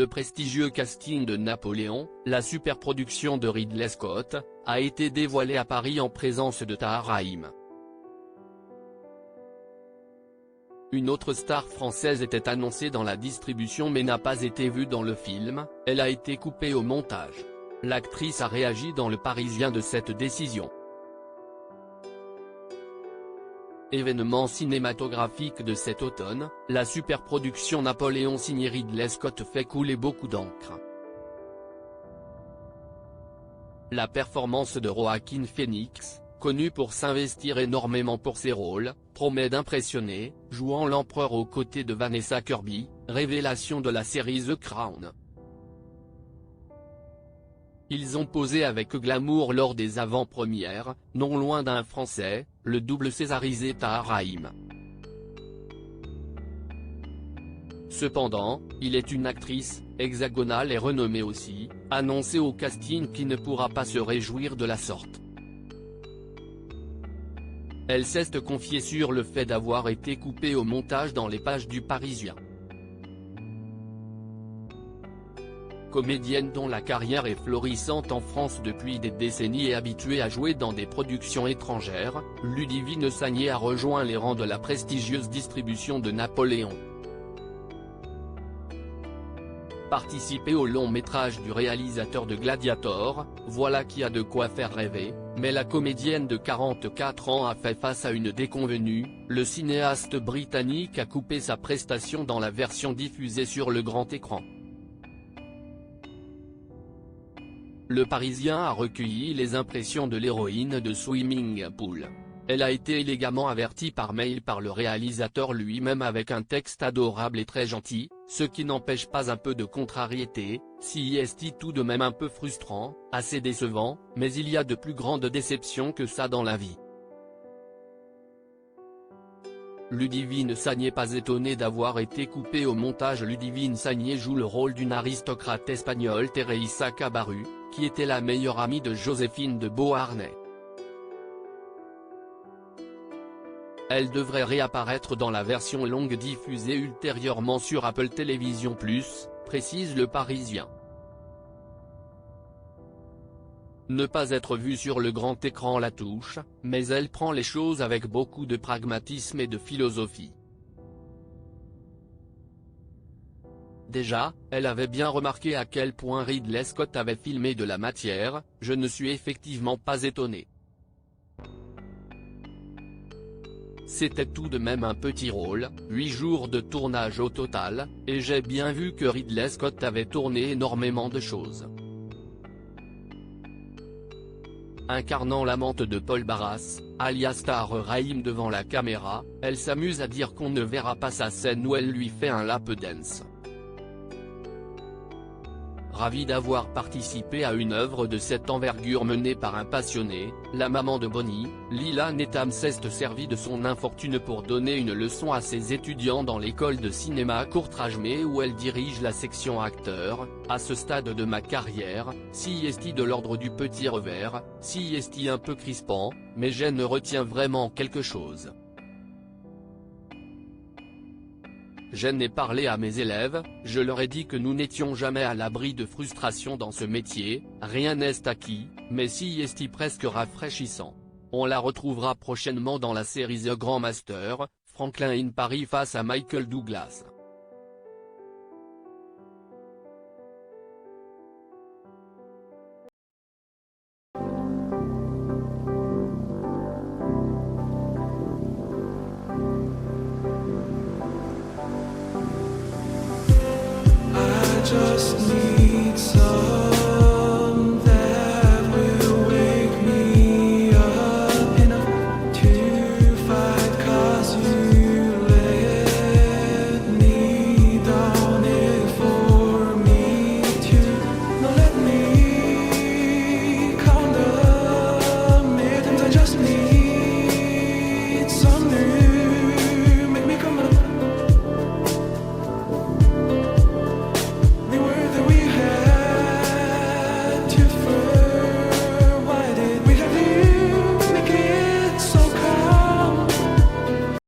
Le prestigieux casting de Napoléon, la superproduction de Ridley Scott, a été dévoilé à Paris en présence de Tahar Rahim. Une autre star française était annoncée dans la distribution mais n'a pas été vue dans le film, elle a été coupée au montage. L'actrice a réagi dans Le Parisien de cette décision. Événement cinématographique de cet automne, la superproduction Napoléon signée Ridley Scott fait couler beaucoup d'encre. La performance de Joaquin Phoenix, connu pour s'investir énormément pour ses rôles, promet d'impressionner, jouant l'empereur aux côtés de Vanessa Kirby, révélation de la série The Crown. Ils ont posé avec glamour lors des avant-premières, non loin d'un Français, le double césarisé Tahar Rahim. Cependant, il est une actrice, hexagonale et renommée aussi, annoncée au casting qui ne pourra pas se réjouir de la sorte. Elle s'est confiée sur le fait d'avoir été coupée au montage dans les pages du Parisien. Comédienne dont la carrière est florissante en France depuis des décennies et habituée à jouer dans des productions étrangères, Ludivine Sagnier a rejoint les rangs de la prestigieuse distribution de Napoléon. Participer au long métrage du réalisateur de Gladiator, voilà qui a de quoi faire rêver, mais la comédienne de 44 ans a fait face à une déconvenue, le cinéaste britannique a coupé sa prestation dans la version diffusée sur le grand écran. Le Parisien a recueilli les impressions de l'héroïne de Swimming Pool. Elle a été élégamment avertie par mail par le réalisateur lui-même avec un texte adorable et très gentil, ce qui n'empêche pas un peu de contrariété, si est tout de même un peu frustrant, assez décevant, mais il y a de plus grandes déceptions que ça dans la vie. Ludivine Sagnier pas étonnée d'avoir été coupée au montage. Ludivine Sagnier joue le rôle d'une aristocrate espagnole Teresa Cabarrus, qui était la meilleure amie de Joséphine de Beauharnais. Elle devrait réapparaître dans la version longue diffusée ultérieurement sur Apple TV+, précise Le Parisien. Ne pas être vue sur le grand écran la touche, mais elle prend les choses avec beaucoup de pragmatisme et de philosophie. Déjà, elle avait bien remarqué à quel point Ridley Scott avait filmé de la matière, je ne suis effectivement pas étonné. C'était tout de même un petit rôle, 8 jours de tournage au total, et j'ai bien vu que Ridley Scott avait tourné énormément de choses. Incarnant l'amante de Paul Barras, alias Tahar Rahim devant la caméra, elle s'amuse à dire qu'on ne verra pas sa scène où elle lui fait un lap dance. Ravie d'avoir participé à une œuvre de cette envergure menée par un passionné, la maman de Bonnie, Lila Netam s'est servie de son infortune pour donner une leçon à ses étudiants dans l'école de cinéma Courtrajmé où elle dirige la section acteurs. À ce stade de ma carrière, si est de l'ordre du petit revers, si est un peu crispant, mais je ne retiens vraiment quelque chose. J'en ai parlé à mes élèves, je leur ai dit que nous n'étions jamais à l'abri de frustration dans ce métier, rien n'est acquis, mais si est presque rafraîchissant. On la retrouvera prochainement dans la série The Grand Master, Franklin in Paris face à Michael Douglas.